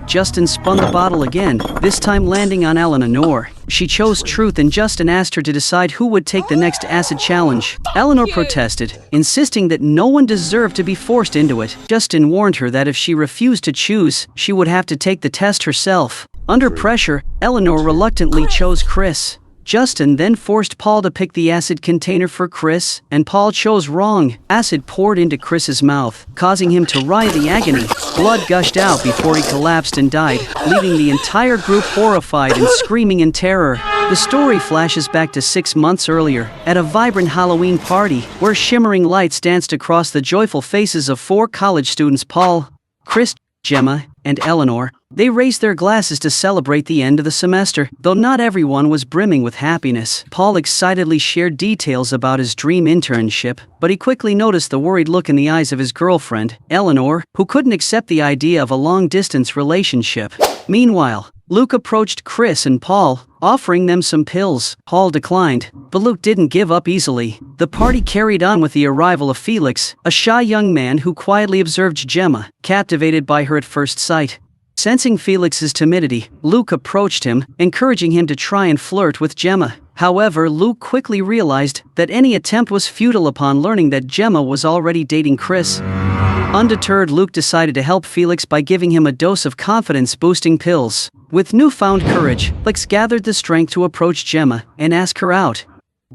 Justin spun the bottle again, this time landing on Eleanor. She chose truth and Justin asked her to decide who would take the next acid challenge. Eleanor protested, insisting that no one deserved to be forced into it. Justin warned her that if she refused to choose, she would have to take the test herself. Under pressure, Eleanor reluctantly chose Chris. Justin then forced Paul to pick the acid container for Chris, and Paul chose wrong. Acid poured into Chris's mouth, causing him to writhe in agony. Blood gushed out before he collapsed and died, leaving the entire group horrified and screaming in terror. The story flashes back to 6 months earlier, at a vibrant Halloween party, where shimmering lights danced across the joyful faces of 4 college students: Paul, Chris, Gemma, and Eleanor. They raised their glasses to celebrate the end of the semester. Though not everyone was brimming with happiness, Paul excitedly shared details about his dream internship, but he quickly noticed the worried look in the eyes of his girlfriend, Eleanor, who couldn't accept the idea of a long-distance relationship. Meanwhile, Luke approached Chris and Paul, offering them some pills. Paul declined, but Luke didn't give up easily. The party carried on with the arrival of Felix, a shy young man who quietly observed Gemma, captivated by her at first sight. Sensing Felix's timidity, Luke approached him, encouraging him to try and flirt with Gemma. However, Luke quickly realized that any attempt was futile upon learning that Gemma was already dating Chris. Undeterred, Luke decided to help Felix by giving him a dose of confidence-boosting pills. With newfound courage, Felix gathered the strength to approach Gemma and ask her out.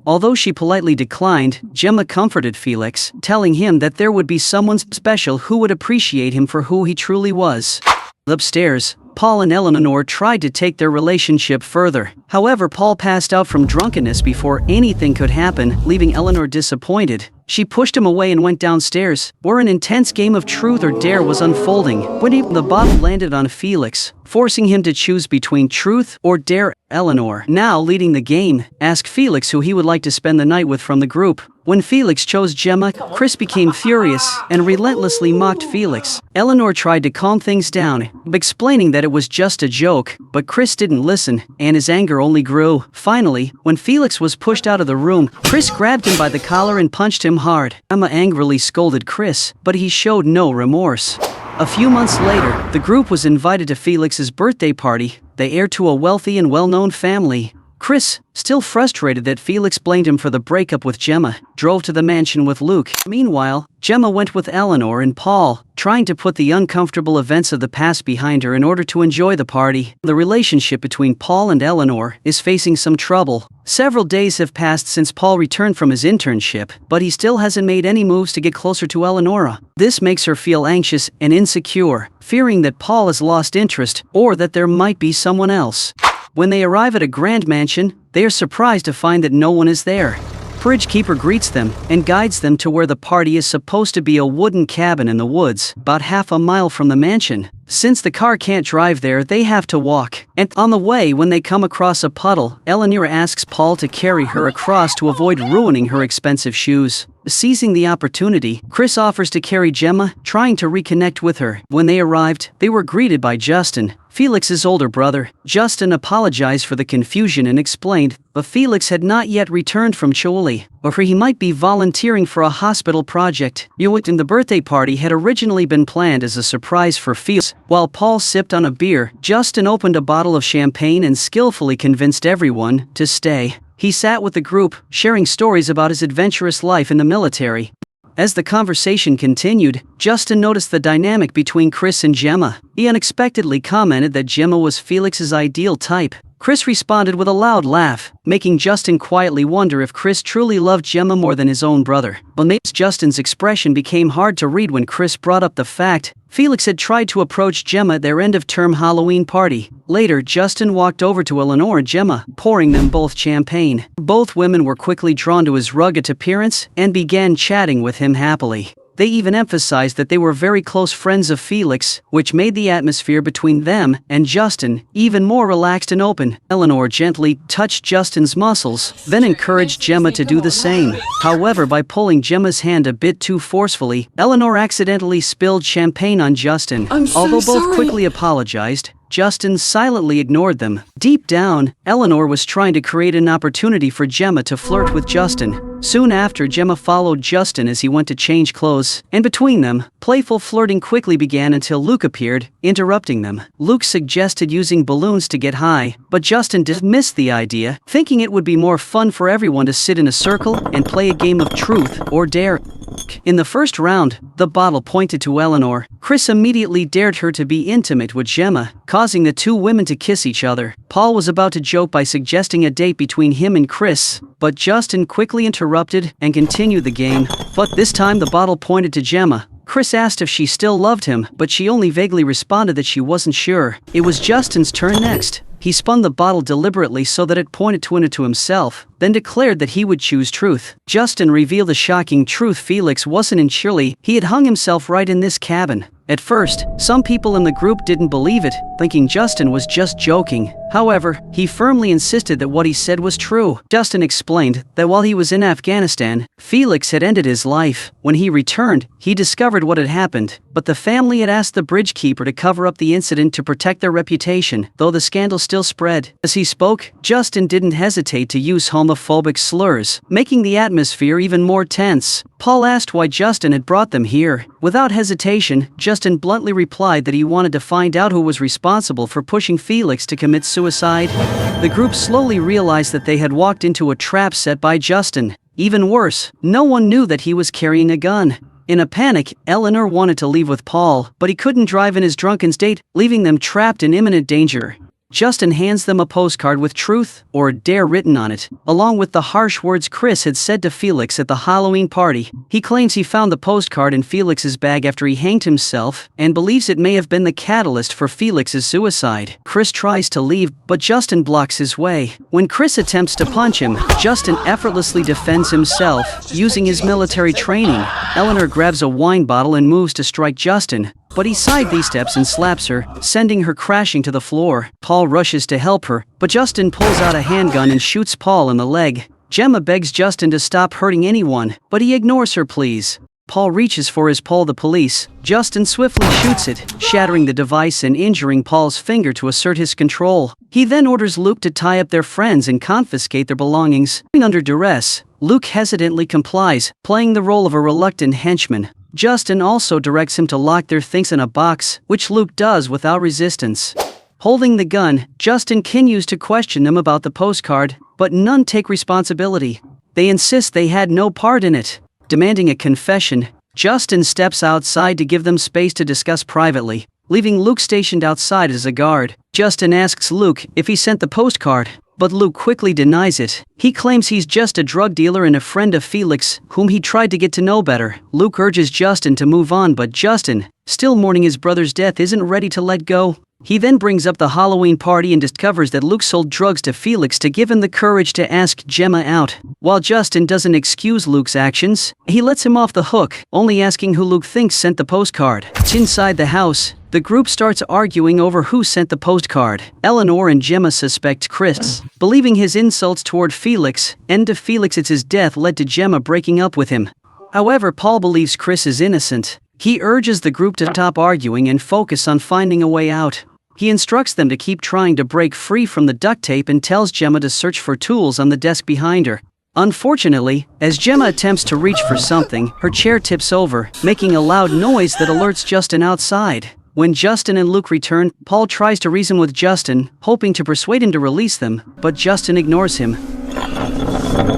Although she politely declined, Gemma comforted Felix, telling him that there would be someone special who would appreciate him for who he truly was. Upstairs, Paul and Eleanor tried to take their relationship further. However, Paul passed out from drunkenness before anything could happen, leaving Eleanor disappointed. She pushed him away and went downstairs, where an intense game of truth or dare was unfolding. When the bottle landed on Felix, forcing him to choose between truth or dare. Eleanor, now leading the game, asked Felix who he would like to spend the night with from the group. When Felix chose Gemma, Chris became furious and relentlessly mocked Felix. Eleanor tried to calm things down, explaining that it was just a joke, but Chris didn't listen, and his anger only grew. Finally, when Felix was pushed out of the room, Chris grabbed him by the collar and punched him hard. Gemma angrily scolded Chris, but he showed no remorse. A few months later, the group was invited to Felix's birthday party, the heir to a wealthy and well-known family. Chris, still frustrated that Felix blamed him for the breakup with Gemma, drove to the mansion with Luke. Meanwhile, Gemma went with Eleanor and Paul, trying to put the uncomfortable events of the past behind her in order to enjoy the party. The relationship between Paul and Eleanor is facing some trouble. Several days have passed since Paul returned from his internship, but he still hasn't made any moves to get closer to Eleanor. This makes her feel anxious and insecure, fearing that Paul has lost interest or that there might be someone else. When they arrive at a grand mansion, they are surprised to find that no one is there. Bridge Keeper greets them and guides them to where the party is supposed to be, a wooden cabin in the woods, about half a mile from the mansion. Since the car can't drive there, they have to walk. And on the way, when they come across a puddle, Eleanor asks Paul to carry her across to avoid ruining her expensive shoes. Seizing the opportunity, Chris offers to carry Gemma, trying to reconnect with her. When they arrived, they were greeted by Justin, Felix's older brother. Justin apologized for the confusion and explained, but Felix had not yet returned from Choli, or he might be volunteering for a hospital project. The birthday party had originally been planned as a surprise for Felix. While Paul sipped on a beer, Justin opened a bottle of champagne and skillfully convinced everyone to stay. He sat with the group, sharing stories about his adventurous life in the military. As the conversation continued, Justin noticed the dynamic between Chris and Gemma. He unexpectedly commented that Gemma was Felix's ideal type. Chris responded with a loud laugh, making Justin quietly wonder if Chris truly loved Gemma more than his own brother. But Justin's expression became hard to read when Chris brought up the fact Felix had tried to approach Gemma at their end-of-term Halloween party. Later, Justin walked over to Eleanor and Gemma, pouring them both champagne. Both women were quickly drawn to his rugged appearance and began chatting with him happily. They even emphasized that they were very close friends of Felix, which made the atmosphere between them and Justin even more relaxed and open. Eleanor gently touched Justin's muscles, then encouraged Gemma to do the same. However, by pulling Gemma's hand a bit too forcefully, Eleanor accidentally spilled champagne on Justin. Although both quickly apologized, Justin silently ignored them. Deep down, Eleanor was trying to create an opportunity for Gemma to flirt with Justin. Soon after, Gemma followed Justin as he went to change clothes, and between them, playful flirting quickly began until Luke appeared, interrupting them. Luke suggested using balloons to get high, but Justin dismissed the idea, thinking it would be more fun for everyone to sit in a circle and play a game of truth or dare. In the first round, the bottle pointed to Eleanor. Chris immediately dared her to be intimate with Gemma, causing the two women to kiss each other. Paul was about to joke by suggesting a date between him and Chris, but Justin quickly interrupted and continued the game. But this time the bottle pointed to Gemma. Chris asked if she still loved him, but she only vaguely responded that she wasn't sure. It was Justin's turn next. He spun the bottle deliberately so that it pointed to himself, then declared that he would choose truth. Justin revealed the shocking truth: Felix wasn't in Chile, he had hung himself right in this cabin. At first, some people in the group didn't believe it, thinking Justin was just joking. However, he firmly insisted that what he said was true. Justin explained that while he was in Afghanistan, Felix had ended his life. When he returned, he discovered what had happened, but the family had asked the bridge keeper to cover up the incident to protect their reputation, though the scandal still spread. As he spoke, Justin didn't hesitate to use homophobic slurs, making the atmosphere even more tense. Paul asked why Justin had brought them here. Without hesitation, Justin bluntly replied that he wanted to find out who was responsible for pushing Felix to commit suicide. The group slowly realized that they had walked into a trap set by Justin. Even worse, no one knew that he was carrying a gun. In a panic, Eleanor wanted to leave with Paul, but he couldn't drive in his drunken state, leaving them trapped in imminent danger. Justin hands them a postcard with truth or dare written on it, along with the harsh words Chris had said to Felix at the Halloween party. He claims he found the postcard in Felix's bag after he hanged himself, and believes it may have been the catalyst for Felix's suicide. Chris tries to leave, but Justin blocks his way. When Chris attempts to punch him, Justin effortlessly defends himself, using his military training. Eleanor grabs a wine bottle and moves to strike Justin, but he sidesteps and slaps her, sending her crashing to the floor. Paul rushes to help her, but Justin pulls out a handgun and shoots Paul in the leg. Gemma begs Justin to stop hurting anyone, but he ignores her pleas. Paul reaches for his pole. The police. Justin swiftly shoots it, shattering the device and injuring Paul's finger to assert his control. He then orders Luke to tie up their friends and confiscate their belongings. Under duress, Luke hesitantly complies, playing the role of a reluctant henchman. Justin also directs him to lock their things in a box, which Luke does without resistance. Holding the gun, Justin continues to question them about the postcard, but none take responsibility. They insist they had no part in it. Demanding a confession, Justin steps outside to give them space to discuss privately, leaving Luke stationed outside as a guard. Justin asks Luke if he sent the postcard, but Luke quickly denies it. He claims he's just a drug dealer and a friend of Felix, whom he tried to get to know better. Luke urges Justin to move on, but Justin, still mourning his brother's death, isn't ready to let go. He then brings up the Halloween party and discovers that Luke sold drugs to Felix to give him the courage to ask Gemma out. While Justin doesn't excuse Luke's actions, he lets him off the hook, only asking who Luke thinks sent the postcard. Inside the house, the group starts arguing over who sent the postcard. Eleanor and Gemma suspect Chris, believing his insults toward Felix and to Felix's death led to Gemma breaking up with him. However, Paul believes Chris is innocent. He urges the group to stop arguing and focus on finding a way out. He instructs them to keep trying to break free from the duct tape and tells Gemma to search for tools on the desk behind her. Unfortunately, as Gemma attempts to reach for something, her chair tips over, making a loud noise that alerts Justin outside. When Justin and Luke return, Paul tries to reason with Justin, hoping to persuade him to release them, but Justin ignores him.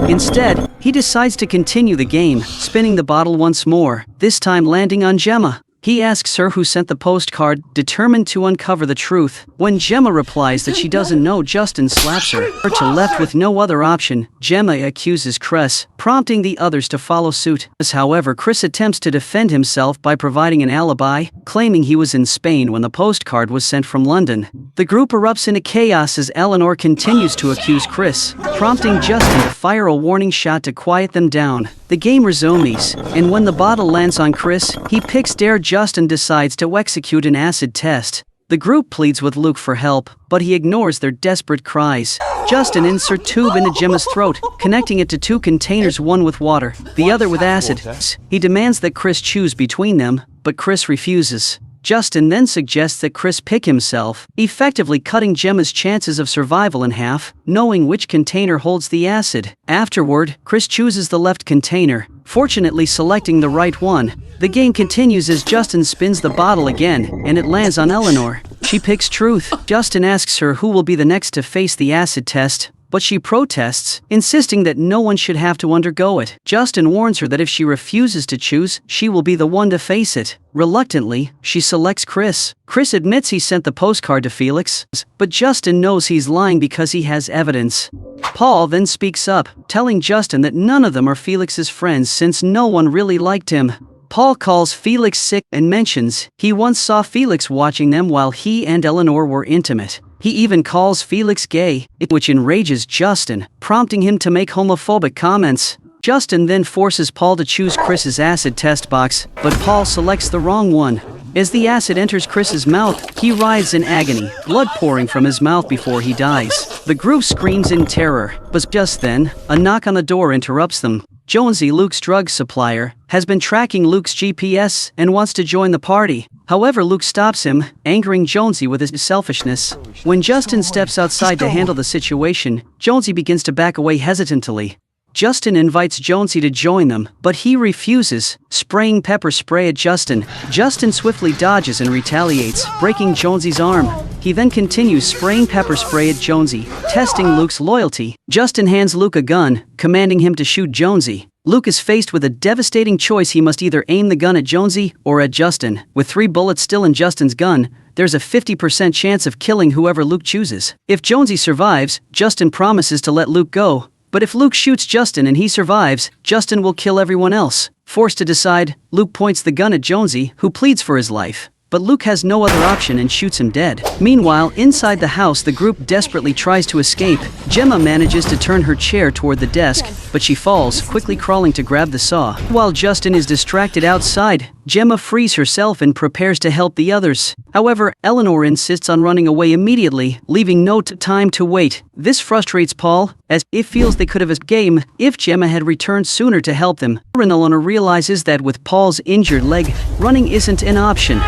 Instead, he decides to continue the game, spinning the bottle once more, this time landing on Gemma. He asks her who sent the postcard, determined to uncover the truth. When Gemma replies that she doesn't know, Justin slaps her. Left with no other option, Gemma accuses Chris, prompting the others to follow suit. However, Chris attempts to defend himself by providing an alibi, claiming he was in Spain when the postcard was sent from London. The group erupts into chaos as Eleanor continues to accuse Chris, prompting Justin to fire a warning shot to quiet them down. The game resumes, and when the bottle lands on Chris, he picks dare. Justin decides to execute an acid test. The group pleads with Luke for help, but he ignores their desperate cries. Justin inserts a tube into Gemma's throat, connecting it to two containers, one with water, the other with acid. He demands that Chris choose between them, but Chris refuses. Justin then suggests that Chris pick himself, effectively cutting Gemma's chances of survival in half, knowing which container holds the acid. Afterward, Chris chooses the left container, fortunately selecting the right one. The game continues as Justin spins the bottle again, and it lands on Eleanor. She picks truth. Justin asks her who will be the next to face the acid test, but she protests, insisting that no one should have to undergo it. Justin warns her that if she refuses to choose, she will be the one to face it. Reluctantly, she selects Chris. Chris admits he sent the postcard to Felix, but Justin knows he's lying because he has evidence. Paul then speaks up, telling Justin that none of them are Felix's friends since no one really liked him. Paul calls Felix sick and mentions he once saw Felix watching them while he and Eleanor were intimate. He even calls Felix gay, which enrages Justin, prompting him to make homophobic comments. Justin then forces Paul to choose Chris's acid test box, but Paul selects the wrong one. As the acid enters Chris's mouth, he writhes in agony, blood pouring from his mouth before he dies. The group screams in terror, but just then, a knock on the door interrupts them. Jonesy, Luke's drug supplier, has been tracking Luke's GPS and wants to join the party. However, Luke stops him, angering Jonesy with his selfishness. When Justin steps outside to handle the situation, Jonesy begins to back away hesitantly. Justin invites Jonesy to join them, but he refuses, spraying pepper spray at Justin. Justin swiftly dodges and retaliates, breaking Jonesy's arm. He then continues spraying pepper spray at Jonesy, testing Luke's loyalty. Justin hands Luke a gun, commanding him to shoot Jonesy. Luke is faced with a devastating choice. He must either aim the gun at Jonesy or at Justin. With 3 bullets still in Justin's gun, there's a 50% chance of killing whoever Luke chooses. If Jonesy survives, Justin promises to let Luke go. But if Luke shoots Justin and he survives, Justin will kill everyone else. Forced to decide, Luke points the gun at Jonesy, who pleads for his life. But Luke has no other option and shoots him dead. Meanwhile, inside the house, the group desperately tries to escape. Gemma manages to turn her chair toward the desk, but she falls, quickly crawling to grab the saw. While Justin is distracted outside, Gemma frees herself and prepares to help the others. However, Eleanor insists on running away immediately, leaving no time to wait. This frustrates Paul, as it feels they could have escaped if Gemma had returned sooner to help them. Eleanor realizes that with Paul's injured leg, running isn't an option.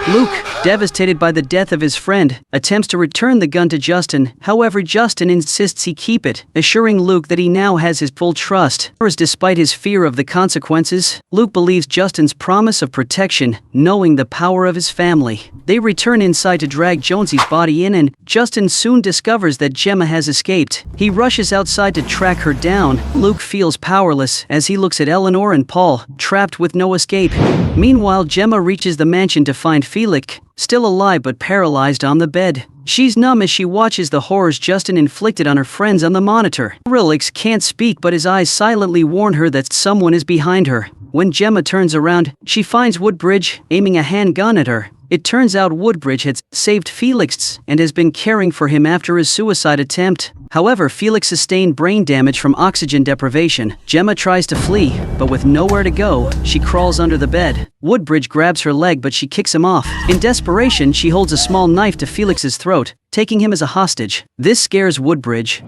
Luke, devastated by the death of his friend, attempts to return the gun to Justin. However, Justin insists he keep it, assuring Luke that he now has his full trust. Despite his fear of the consequences, Luke believes Justin's promise of protection, knowing the power of his family. They return inside to drag Jonesy's body in, and Justin soon discovers that Gemma has escaped. He rushes outside to track her down. Luke feels powerless as he looks at Eleanor and Paul, trapped with no escape. Meanwhile, Gemma reaches the mansion to find Felix, still alive but paralyzed on the bed. She's numb as she watches the horrors Justin inflicted on her friends on the monitor. Felix can't speak, but his eyes silently warn her that someone is behind her. When Gemma turns around, she finds Woodbridge, aiming a handgun at her. It turns out Woodbridge had saved Felix and has been caring for him after his suicide attempt. However, Felix sustained brain damage from oxygen deprivation. Gemma tries to flee, but with nowhere to go, she crawls under the bed. Woodbridge grabs her leg, but she kicks him off. In desperation, she holds a small knife to Felix's throat, taking him as a hostage. This scares Woodbridge.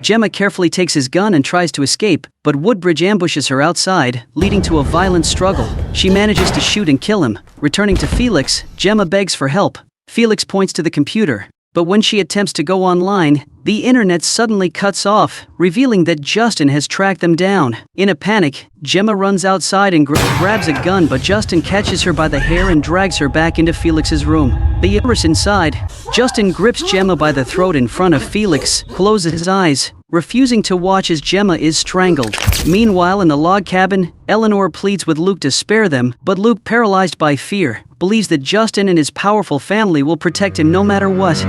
Gemma carefully takes his gun and tries to escape, but Woodbridge ambushes her outside, leading to a violent struggle. She manages to shoot and kill him. Returning to Felix, Gemma begs for help. Felix points to the computer, but when she attempts to go online, the internet suddenly cuts off, revealing that Justin has tracked them down. In a panic, Gemma runs outside and grabs a gun, but Justin catches her by the hair and drags her back into Felix's room. The empress inside, Justin grips Gemma by the throat in front of Felix, closes his eyes, refusing to watch as Gemma is strangled. Meanwhile, in the log cabin, Eleanor pleads with Luke to spare them, but Luke, paralyzed by fear, believes that Justin and his powerful family will protect him no matter what.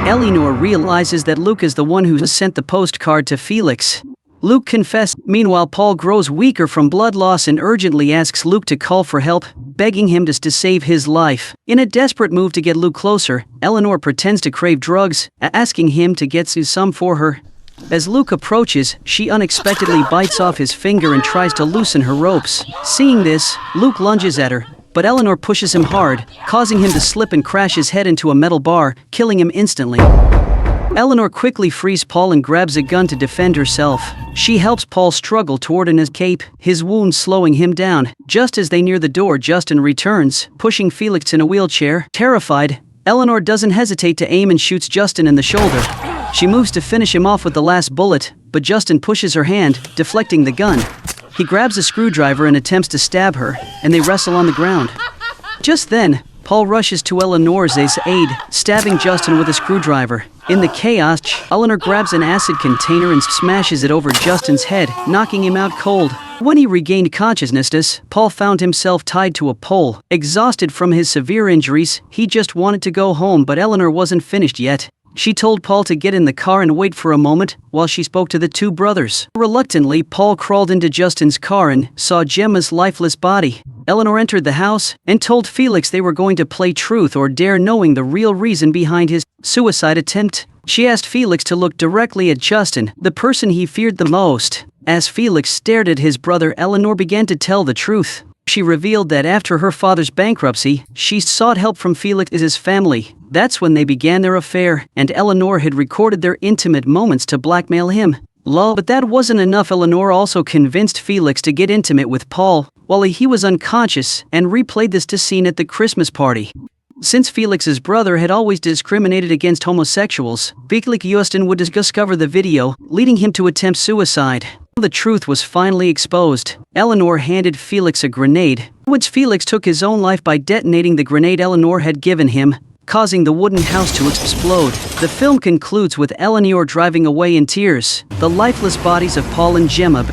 Eleanor realizes that Luke is the one who sent the postcard to Felix. Luke confesses. Meanwhile, Paul grows weaker from blood loss and urgently asks Luke to call for help, begging him to save his life. In a desperate move to get Luke closer, Eleanor pretends to crave drugs, asking him to get some for her. As Luke approaches, she unexpectedly bites off his finger and tries to loosen her ropes. Seeing this, Luke lunges at her, but Eleanor pushes him hard, causing him to slip and crash his head into a metal bar, killing him instantly. Eleanor quickly frees Paul and grabs a gun to defend herself. She helps Paul struggle toward an escape, his wounds slowing him down. Just as they near the door, Justin returns, pushing Felix in a wheelchair. Terrified, Eleanor doesn't hesitate to aim and shoots Justin in the shoulder. She moves to finish him off with the last bullet, but Justin pushes her hand, deflecting the gun. He grabs a screwdriver and attempts to stab her, and they wrestle on the ground. Just then, Paul rushes to Eleanor's aid, stabbing Justin with a screwdriver. In the chaos, Eleanor grabs an acid container and smashes it over Justin's head, knocking him out cold. When he regained consciousness, Paul found himself tied to a pole. Exhausted from his severe injuries, he just wanted to go home, but Eleanor wasn't finished yet. She told Paul to get in the car and wait for a moment while she spoke to the two brothers. Reluctantly, Paul crawled into Justin's car and saw Gemma's lifeless body. Eleanor entered the house and told Felix they were going to play truth or dare, knowing the real reason behind his suicide attempt. She asked Felix to look directly at Justin, the person he feared the most. As Felix stared at his brother, Eleanor began to tell the truth. She revealed that after her father's bankruptcy, she sought help from Felix's family. That's when they began their affair, and Eleanor had recorded their intimate moments to blackmail him. But that wasn't enough. Eleanor also convinced Felix to get intimate with Paul while he was unconscious, and replayed this scene at the Christmas party. Since Felix's brother had always discriminated against homosexuals, Justin would discover the video, leading him to attempt suicide. The truth was finally exposed. Eleanor handed Felix a grenade, which Felix took his own life by detonating the grenade Eleanor had given him, causing the wooden house to explode. The film concludes with Eleanor driving away in tears, the lifeless bodies of Paul and Gemma.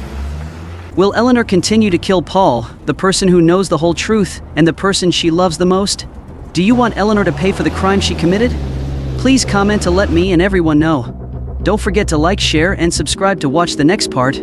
Will Eleanor continue to kill Paul, the person who knows the whole truth, and the person she loves the most? Do you want Eleanor to pay for the crime she committed? Please comment to let me and everyone know. Don't forget to like, share, and subscribe to watch the next part.